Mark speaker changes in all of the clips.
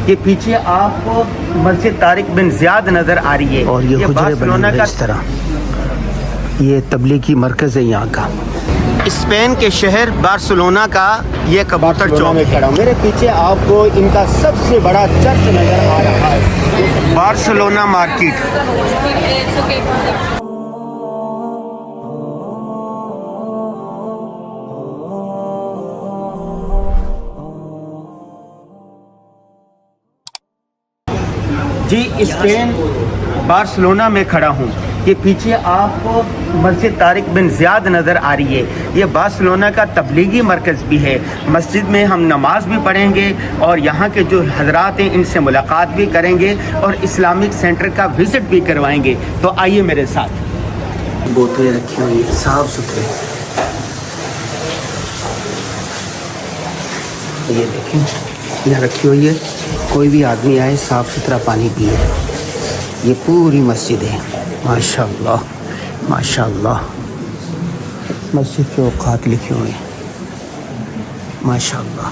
Speaker 1: یہ پیچھے آپ کو مسجد طارق بن زیاد نظر آ رہی ہے،
Speaker 2: اور یہ حجرے بنے ہوئے اس طرح. یہ تبلیغی مرکز ہے یہاں کا.
Speaker 1: اسپین کے شہر بارسلونا کا یہ کبوتر چوک میں کھڑا ہوں. میرے پیچھے آپ کو ان کا سب سے بڑا چرچ نظر آ رہا ہے، بارسلونا مارکیٹ. جی اسپین بارسلونا میں کھڑا ہوں. یہ پیچھے آپ کو مسجد طارق بن زیاد نظر آ رہی ہے. یہ بارسلونا کا تبلیغی مرکز بھی ہے. مسجد میں ہم نماز بھی پڑھیں گے اور یہاں کے جو حضرات ہیں ان سے ملاقات بھی کریں گے اور اسلامک سینٹر کا وزٹ بھی کروائیں گے. تو آئیے میرے ساتھ.
Speaker 2: بوتلیں رکھی ہوئی ہیں صاف ستھرے. یہ دیکھیں یہاں رکھی ہوئی ہے، کوئی بھی آدمی آئے صاف ستھرا پانی پیے. یہ پوری مسجد ہے. ماشاء اللہ ماشاء اللہ. مسجد کے اوقات لکھے ہوئے ہیں. ماشاء اللہ.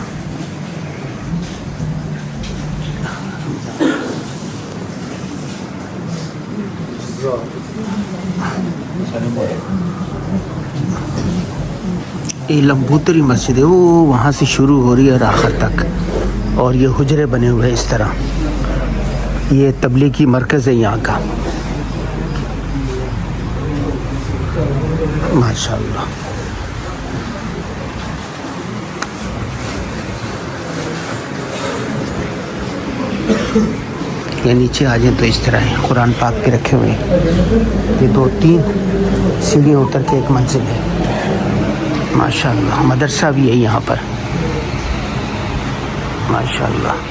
Speaker 2: یہ لمبوتری مسجد ہے، وہ وہاں سے شروع ہو رہی ہے اور آخر تک. اور یہ حجرے بنے ہوئے اس طرح. یہ تبلیغی مرکز ہے یہاں کا. ماشاء اللہ. یہ نیچے آ جائیں تو اس طرح ہے. قرآن پاک کے رکھے ہوئے ہیں. یہ 2-3 سیڑھیاں اتر کے ایک منزل ہے. ماشاء اللہ. مدرسہ بھی ہے یہاں پر. ماشاء اللہ.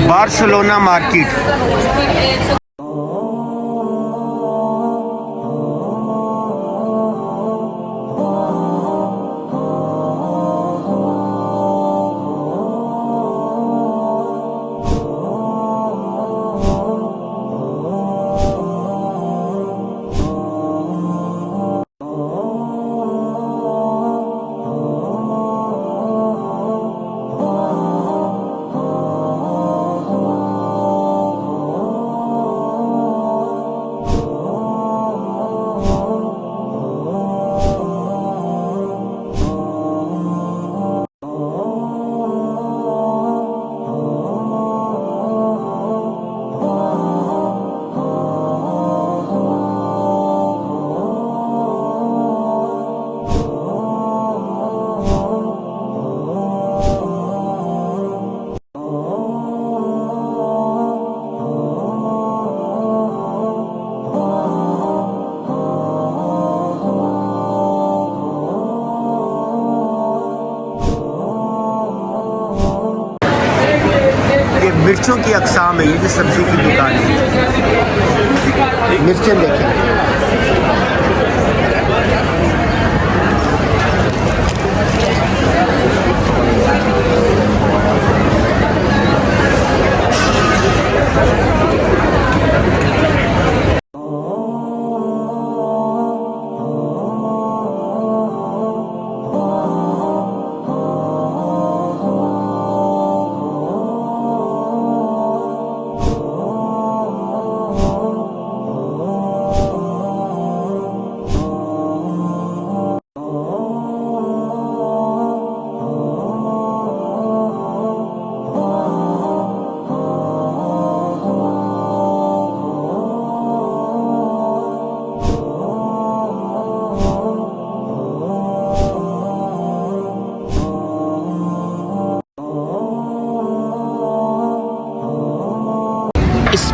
Speaker 1: Barcelona market. مرچوں کی اقسام ہے. یہ جو سبزی کی دکان ہے، مرچیں دیکھیں.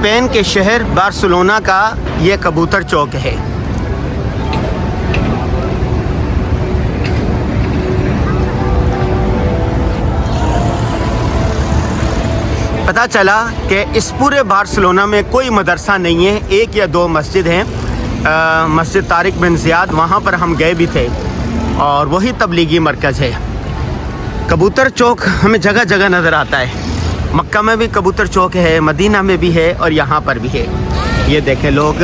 Speaker 1: اسپین کے شہر بارسلونا کا یہ کبوتر چوک ہے. پتہ چلا کہ اس پورے بارسلونا میں کوئی مدرسہ نہیں ہے, 1 یا 2 مسجد ہیں. مسجد طارق بن زیاد, وہاں پر ہم گئے بھی تھے, اور وہی تبلیغی مرکز ہے. کبوتر چوک ہمیں جگہ جگہ نظر آتا ہے. مکہ میں بھی کبوتر چوک ہے, مدینہ میں بھی ہے, اور یہاں پر بھی ہے. یہ دیکھیں لوگ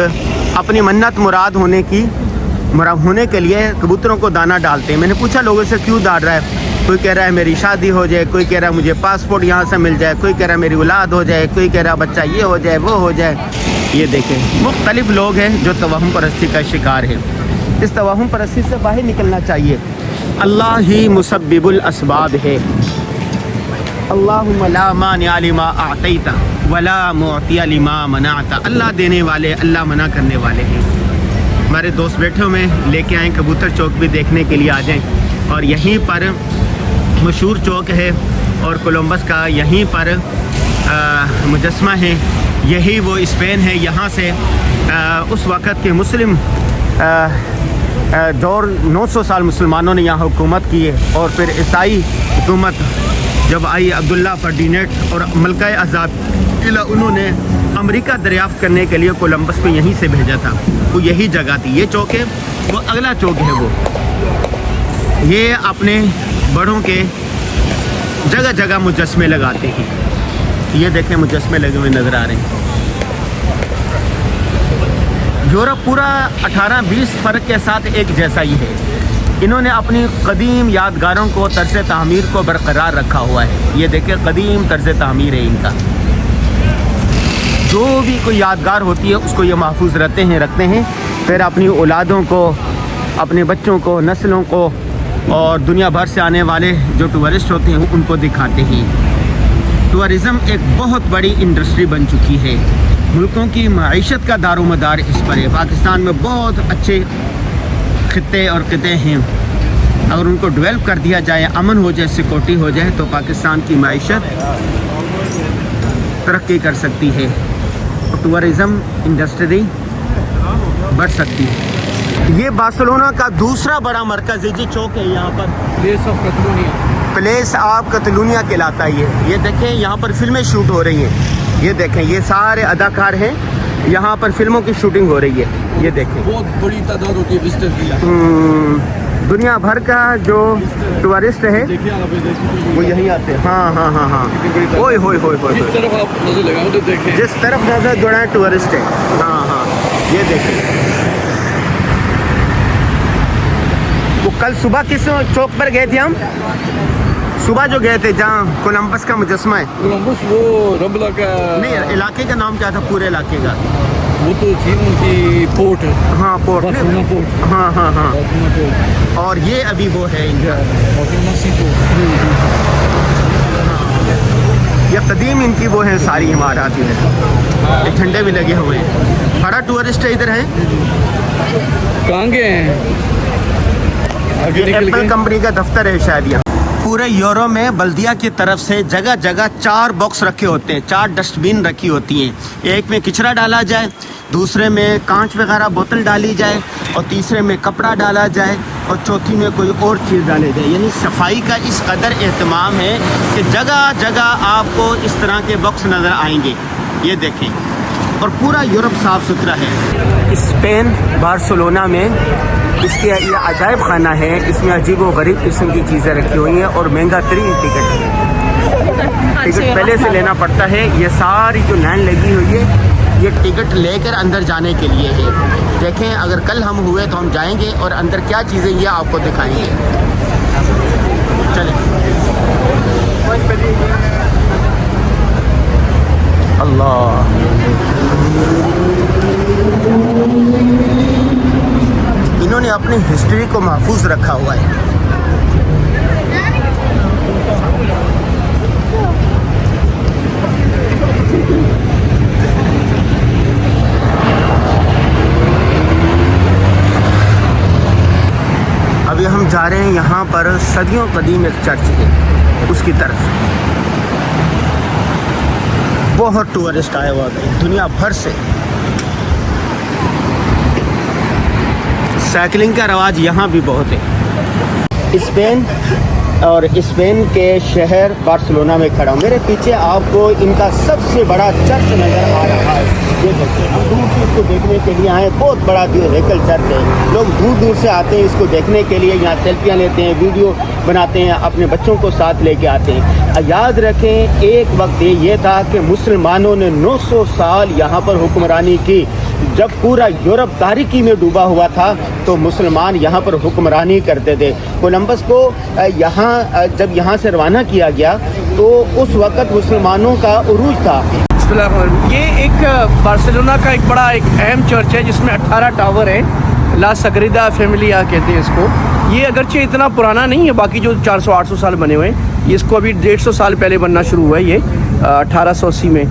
Speaker 1: اپنی منت مراد ہونے کے لیے کبوتروں کو دانہ ڈالتے ہیں. میں نے پوچھا لوگوں سے کیوں ڈال رہا ہے؟ کوئی کہہ رہا ہے میری شادی ہو جائے, کوئی کہہ رہا ہے مجھے پاسپورٹ یہاں سے مل جائے, کوئی کہہ رہا ہے میری اولاد ہو جائے, کوئی کہہ رہا ہے بچہ یہ ہو جائے وہ ہو جائے. یہ دیکھیں مختلف لوگ ہیں جو توہم پرستی کا شکار ہیں. اس توہم پرستی سے باہر نکلنا چاہیے. اللہ ہی مسبب الاسباب ہے. اللہم لا مانع لما اعطیت ولا معطی لما منعت. اللہ دینے والے, اللہ منع کرنے والے ہیں. ہمارے دوست بیٹھے میں لے کے آئیں, کبوتر چوک بھی دیکھنے کے لیے آ جائیں. اور یہیں پر مشہور چوک ہے, اور کولمبس کا یہیں پر مجسمہ ہے. یہی وہ اسپین ہے. یہاں سے اس وقت کے مسلم دور 900 سال مسلمانوں نے یہاں حکومت کی ہے, اور پھر عیسائی حکومت جب آئی عبداللہ فرڈینیٹ اور ملکہ عزابیلا, انہوں نے امریکہ دریافت کرنے کے لیے کولمبس کو یہیں سے بھیجا تھا. وہ یہی جگہ تھی. یہ چوک ہے, وہ اگلا چوک ہے. وہ یہ اپنے بڑوں کے جگہ جگہ مجسمے لگاتے ہیں. یہ دیکھیں مجسمے لگے ہوئے نظر آ رہے ہیں. یورپ پورا 18-20 فرق کے ساتھ ایک جیسا ہی ہے. انہوں نے اپنی قدیم یادگاروں کو, طرز تعمیر کو برقرار رکھا ہوا ہے. یہ دیکھیں قدیم طرز تعمیر ہے ان کا. جو بھی کوئی یادگار ہوتی ہے اس کو یہ محفوظ رکھتے ہیں. پھر اپنی اولادوں کو, اپنے بچوں کو, نسلوں کو, اور دنیا بھر سے آنے والے جو ٹورسٹ ہوتے ہیں ان کو دکھاتے ہیں. ٹورزم ایک بہت بڑی انڈسٹری بن چکی ہے. ملکوں کی معیشت کا دار و مدار اس پر ہے. پاکستان میں بہت اچھے خطے اور قطعے ہیں. اگر ان کو ڈیولپ کر دیا جائے, امن ہو جائے, سیکورٹی ہو جائے, تو پاکستان کی معیشت ترقی کر سکتی ہے, اور ٹورزم انڈسٹری بڑھ سکتی ہے. یہ بارسلونا کا دوسرا بڑا مرکز ہے. جی چوک ہے یہاں پر, پلیس آف کتلونیا کہلاتا ہے. یہ دیکھیں یہاں پر فلمیں شوٹ ہو رہی ہیں. یہ دیکھیں یہ سارے اداکار ہیں, یہاں پر فلموں کی شوٹنگ ہو رہی ہے. یہ دیکھیں
Speaker 3: بہت بڑی تعداد ہوتی ہے وزٹر کی.
Speaker 1: دنیا بھر کا جو ٹورسٹ ہے وہ یہیں آتے ہیں. ہاں ہوئے
Speaker 3: جس طرف آپ نظر لگاؤ تو دیکھیں,
Speaker 1: جس طرف نظر دوڑائیں ٹورسٹ ہے. ہاں یہ دیکھیں. وہ کل صبح کس چوک پر گئے تھے ہم؟ صبح جو گئے تھے جہاں کولمبس کا مجسمہ ہے.
Speaker 3: کولمبس وہ رمبلا کا
Speaker 1: نہیں, علاقے کا نام کیا تھا پورے علاقے کا؟
Speaker 3: وہ تو تھی ان کی پورٹ ہے.
Speaker 1: ہاں پورٹ.
Speaker 3: Barcelona port.
Speaker 1: ہاں
Speaker 3: بارسلونا پورٹ.
Speaker 1: اور یہ ابھی وہ ہے ان کا
Speaker 3: بارسلونا سی پورٹ.
Speaker 1: یہ قدیم ان کی وہ ہیں ساری عمارات. یہ جھنڈے بھی لگے ہوئے ہیں. بڑا ٹورسٹ ادھر ہے.
Speaker 3: کہاں گئے ہیں؟ آگے نکل
Speaker 1: ایپل
Speaker 3: گئے.
Speaker 1: کمپنی کا دفتر ہے شاید یہاں. پورے یورپ میں بلدیہ کی طرف سے جگہ جگہ 4 باکس رکھے ہوتے ہیں, 4 ڈسٹ بین رکھی ہوتی ہیں. ایک میں کچرا ڈالا جائے, دوسرے میں کانچ وغیرہ بوتل ڈالی جائے, اور تیسرے میں کپڑا ڈالا جائے, اور چوتھی میں کوئی اور چیز ڈالے جائے. یعنی صفائی کا اس قدر اہتمام ہے کہ جگہ جگہ آپ کو اس طرح کے باکس نظر آئیں گے. یہ دیکھیں, اور پورا یورپ صاف ستھرا ہے. اسپین بارسلونا میں اس کے یہ عجائب خانہ ہے. اس میں عجیب و غریب قسم کی چیزیں رکھی ہوئی ہیں, اور مہنگا ترین ٹکٹ ہے. ٹکٹ پہلے سے لینا پڑتا ہے. یہ ساری جو لائن لگی ہوئی ہے یہ ٹکٹ لے کر اندر جانے کے لیے ہے. دیکھیں اگر کل ہم ہوئے تو ہم جائیں گے, اور اندر کیا چیزیں یہ آپ کو دکھائیں گے. چلیں. اللہ, انہوں نے اپنی ہسٹری کو محفوظ رکھا ہوا ہے. ابھی ہم جا رہے ہیں یہاں پر صدیوں قدیم ایک چرچ ہے اس کی طرف.
Speaker 2: بہت ٹورسٹ آئے ہوا ہے دنیا بھر سے. سائیکلنگ کا رواج یہاں بھی بہت ہے. اسپین اور اسپین کے شہر بارسلونا میں کھڑا ہوں. میرے پیچھے آپ کو ان کا سب سے بڑا چرچ نظر آ رہا ہے. یہ دیکھیں, ہم دور سے اس کو دیکھنے کے لیے آئے. بہت بڑا ہیکل چرچ ہے. لوگ دور دور سے آتے ہیں اس کو دیکھنے کے لیے. یہاں سیلفیاں لیتے ہیں, ویڈیو بناتے ہیں, اپنے بچوں کو ساتھ لے کے آتے ہیں. یاد رکھیں ایک وقت یہ تھا کہ مسلمانوں نے 900 سال یہاں پر حکمرانی کی. جب پورا یورپ تاریکی میں ڈوبا ہوا تھا تو مسلمان یہاں پر حکمرانی کرتے تھے. کولمبس کو جب یہاں سے روانہ کیا گیا تو اس وقت مسلمانوں کا عروج تھا.
Speaker 3: یہ ایک بارسلونا کا ایک بڑا ایک اہم چرچ ہے جس میں 18 ٹاور ہیں. لا سگریدا فیملیا کہتے ہیں اس کو. یہ اگرچہ اتنا پرانا نہیں ہے باقی جو 400-800 سال بنے ہوئے ہیں. یہ اس کو ابھی 150 سال پہلے بننا شروع ہوا ہے یہ 1880 میں,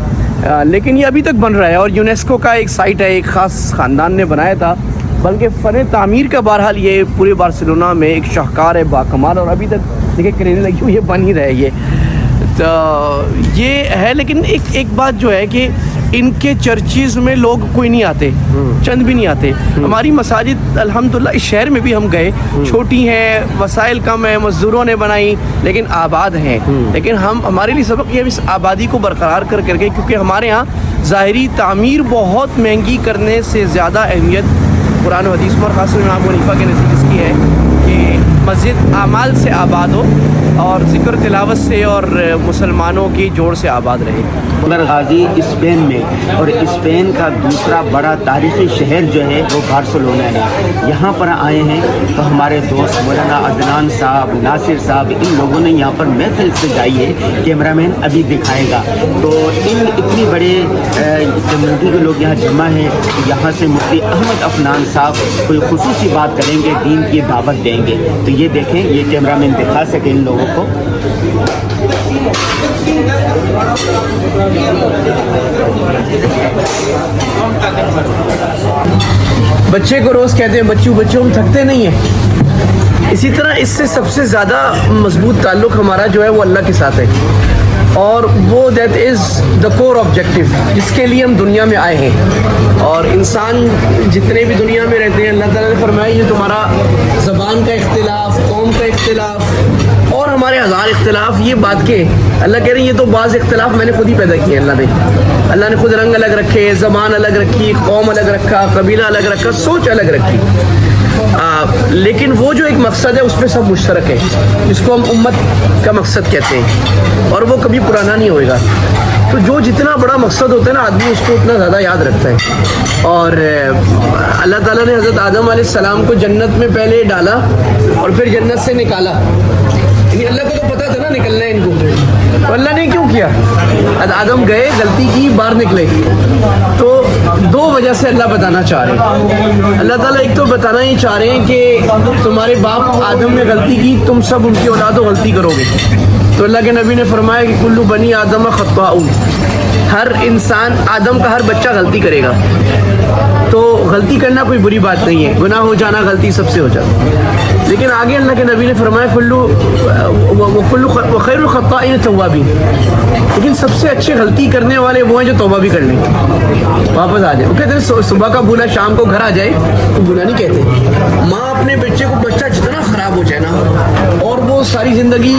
Speaker 3: لیکن یہ ابھی تک بن رہا ہے اور یونیسکو کا ایک سائٹ ہے. ایک خاص خاندان نے بنایا تھا, بلکہ فن تعمیر کا بہرحال یہ پورے بارسلونا میں ایک شاہکار ہے باکمال. اور ابھی تک دیکھیں کرینے لگی ہوئی, یہ بن ہی رہے یہ تو یہ ہے. لیکن ایک بات جو ہے کہ ان کے چرچز میں لوگ کوئی نہیں آتے, چند بھی نہیں آتے. ہماری مساجد الحمدللہ اس شہر میں بھی ہم گئے, چھوٹی ہیں, وسائل کم ہیں, مزدوروں نے بنائی, لیکن آباد ہیں. لیکن ہمارے لیے سبق یہ اس آبادی کو برقرار کر کے, کیونکہ ہمارے یہاں ظاہری تعمیر بہت مہنگی کرنے سے زیادہ اہمیت قرآن و حدیث پر خاص امام ابو حنیفہ کے نزدیک اس کی ہے کہ مسجد اعمال سے آباد ہو اور ذکر تلاوت سے اور مسلمانوں کی جوڑ سے آباد رہے.
Speaker 1: غازی اسپین میں, اور اسپین کا دوسرا بڑا تاریخی شہر جو ہے وہ بارسلونا ہے. یہاں پر آئے ہیں تو ہمارے دوست مولانا عدنان صاحب, ناصر صاحب, ان لوگوں نے یہاں پر محفل سجائی ہے. کیمرہ مین ابھی دکھائے گا. تو ان اتنی بڑے کمیونٹی کے لوگ یہاں جمع ہیں. یہاں سے مفتی احمد عفنان صاحب کوئی خصوصی بات کریں گے, دین کی دعوت دیں گے. تو یہ دیکھیں, یہ کیمرہ مین دکھا سکے ان لوگوں کو.
Speaker 3: بچے کو روز کہتے ہیں بچوں ہم تھکتے نہیں ہیں. اسی طرح اس سے سب سے زیادہ مضبوط تعلق ہمارا جو ہے وہ اللہ کے ساتھ ہے, اور وہ that is the cover objective جس کے لیے ہم دنیا میں آئے ہیں. اور انسان جتنے بھی دنیا میں رہتے ہیں, اللہ تعالیٰ نے فرمایا یہ تمہارا زبان کا اختلاف, قوم کا اختلاف اور ہمارے ہزار اختلاف, یہ بات کے اللہ کہہ رہے ہیں یہ تو بعض اختلاف میں نے خود ہی پیدا کیے. اللہ نے خود رنگ الگ رکھے, زبان الگ رکھی, قوم الگ رکھا, قبیلہ الگ رکھا, سوچ الگ رکھی. لیکن وہ جو ایک مقصد ہے اس پہ سب مشترک ہے, جس کو ہم امت کا مقصد کہتے ہیں, اور وہ کبھی پرانا نہیں ہوئے گا. تو جو جتنا بڑا مقصد ہوتا ہے نا آدمی اس کو اتنا زیادہ یاد رکھتا ہے. اور اللہ تعالیٰ نے حضرت آدم علیہ السلام کو جنت میں پہلے ڈالا اور پھر جنت سے نکالا. یعنی اللہ کو تو پتا تھا نا نکلنا ہے ان کو, تو اللہ نے کیوں کیا؟ آدم گئے, غلطی کی, باہر نکلے. تو دو وجہ سے اللہ بتانا چاہ رہے ہیں. اللہ تعالیٰ ایک تو بتانا ہی چاہ رہے ہیں کہ تمہارے باپ آدم نے غلطی کی, تم سب ان کی اولاد و غلطی کرو گے. تو اللہ کے نبی نے فرمایا کہ کلو بنی آدم خطاؤن, ہر انسان آدم کا ہر بچہ غلطی کرے گا. تو غلطی کرنا کوئی بری بات نہیں ہے, گناہ ہو جانا غلطی سب سے ہو جاتا. لیکن آگے اللہ کے نبی نے فرمایا خیر الخطائین توابین, لیکن سب سے اچھے غلطی کرنے والے وہ ہیں جو توبہ بھی کر لیں, واپس آ جائے. وہ کہتے ہیں صبح کا بھولا شام کو گھر آ جائے تو بھولا نہیں کہتے. ماں اپنے بچے کو, بچہ جتنا خراب ہو جائے نا اور وہ ساری زندگی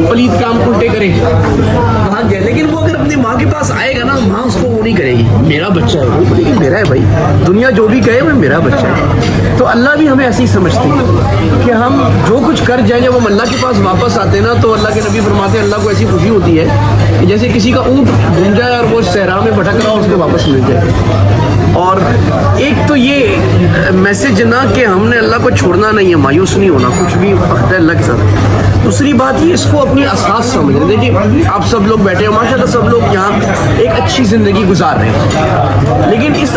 Speaker 3: پلیت کام الٹے کرے بھاگ جائے, لیکن وہ اگر اپنی ماں کے پاس آئے گا نا, ماں اس کو وہ نہیں کرے گی میرا بچہ ہے, وہ بولے گی میرا ہے بھائی, دنیا جو بھی کہے وہ میرا بچہ ہے. تو اللہ بھی ہمیں ایسے ہی سمجھتے ہیں کہ ہم جو کچھ کر جائیں جب ہم اللہ کے پاس واپس آتے ہیں نا, تو اللہ کے نبی فرماتے ہیں اللہ کو ایسی خوشی ہوتی ہے کہ جیسے کسی کا اونٹ گھوم جائے اور وہ صحرا میں بھٹک رہا ہو, اس کو واپس مل جائے. اور ایک تو یہ میسج نا کہ ہم نے اللہ کو چھوڑنا نہیں ہے, مایوس نہیں ہونا, کچھ بھی وقت ہے اللہ کے ساتھ. دوسری بات یہ اس کو اپنی اساس سمجھیں. دیکھیے آپ سب لوگ بیٹھے ہیں ماشاء اللہ, سب لوگ یہاں ایک اچھی زندگی گزار رہے ہیں, لیکن اس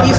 Speaker 3: 30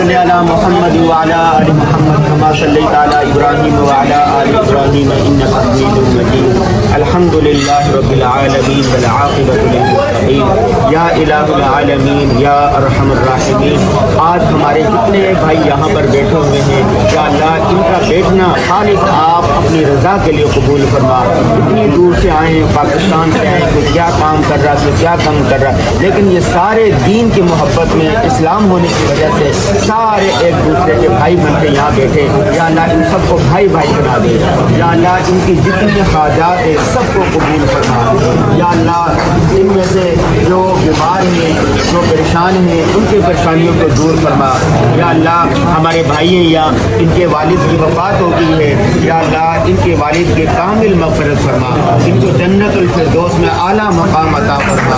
Speaker 1: صل علی محمد وعلی آل محمد کما صلیت علی ابراہیم وعلی آل ابراہیم انک حمید مجید الحمد للہ رب العالمین والعاقبۃ للمتقین یا الہ العالمین یا ارحم الراحمین. آج ہمارے جتنے بھائی یہاں پر بیٹھے ہوئے ہیں یا اللہ ان کا بیٹھنا خالص آپ اپنی رضا کے لیے قبول فرما. اتنی دور سے آئے ہیں, پاکستان سے آئے ہیں, کوئی کیا کام کر رہا, کوئی کیا کام کر رہا, لیکن یہ سارے دین کی محبت میں اسلام ہونے کی وجہ سے سارے ایک دوسرے کے بھائی بن کے یہاں بیٹھے. یا اللہ ان سب کو بھائی بھائی بنا دے. یا اللہ ان کی جتنی حاجات ہیں سب کو قبول فرما. یا اللہ ان میں سے جو بیمار ہیں, جو پریشان ہیں, ان کی پریشانیوں کو دور فرما. یا اللہ ہمارے بھائی ہیں یا ان کے والد کی وفات ہو گئی ہے, یا اللہ ان کے والد کے کامل مغفرت فرما, ان کو جنت الفردوس میں اعلیٰ مقام عطا فرما.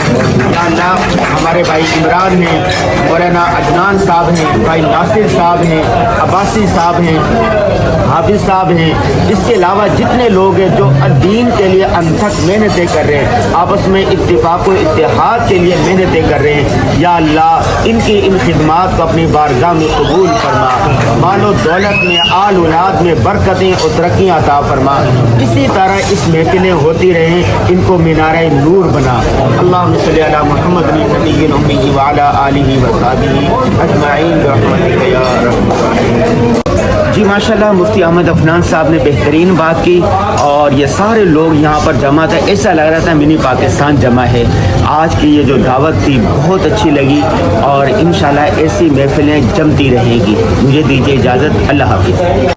Speaker 1: یا اللہ ہمارے بھائی عمران ہیں, مولانا عدنان صاحب ہیں, بھائی ناصر صاحب ہیں, عباسی صاحب ہیں, حافظ صاحب ہیں, اس کے علاوہ جتنے لوگ ہیں جو دین کے لیے انتھک محنتیں کر رہے ہیں, آپس میں اتفاق و اتحاد کے لیے محنتیں کر رہے ہیں. یا اللہ ان کی ان خدمات کو اپنی بارگاہ میں قبول فرما. مال و دولت میں, آل اولاد میں برکتیں اور ترقیاں عطا فرما. اسی طرح اس محفلیں ہوتی رہیں, ان کو مینارہ نور بنا. اللہم صلی علی محمد النبی الامی وعلی آلہ وصحبہ اجمعین برحمتک یا ارحم الراحمین. جی ماشاءاللہ مفتی احمد عفنان صاحب نے بہترین بات کی, اور یہ سارے لوگ یہاں پر جمع تھے, ایسا لگ رہا تھا منی پاکستان جمع ہے. آج کی یہ جو دعوت تھی بہت اچھی لگی, اور انشاءاللہ ایسی محفلیں جمتی رہیں گی. مجھے دیجیے اجازت, اللہ حافظ.